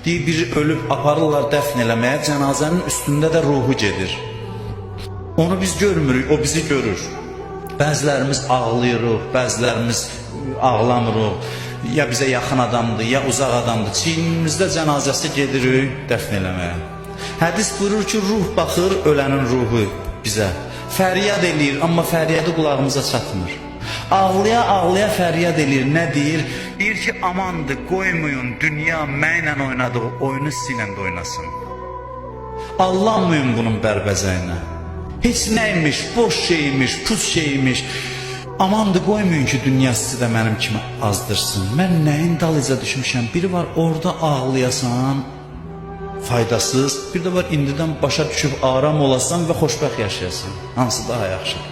Deyir, biri ölüb aparırlar dəfn eləməyə, cənazənin üstündə də ruhu gedir. Onu biz görmürük, o bizi görür. Bəzilərimiz ağlayırıq, bəzilərimiz ağlamırıq. Ya bizə yaxın adamdır, ya uzaq adamdır. Çiynimizdə cənazəsi gedirik dəfn eləməyə. Hədis buyurur ki, ruh baxır, ölənin ruhu bizə. Fəryad eləyir, amma fəryadı qulağımıza çatmır. Ağlaya-ağlaya fəryad eləyir, nə deyir? Deyir ki, amandır, qoymayın, dünya mənlə oynadığı oyunu sizinlə də oynasın. Allanmayın bunun bərbəzəyinə. Heç nəymiş, boş şeymiş, pus şeymiş. Amandır, qoymayın ki, dünya sizi də mənim kimi azdırsın. Mən nəyin dalıca düşmüşəm? Biri var, orada ağlayasan, faydasız. Bir də var, indidən başa düşüb aram olasan və xoşbəxt yaşayasan. Hansı daha yaxşı?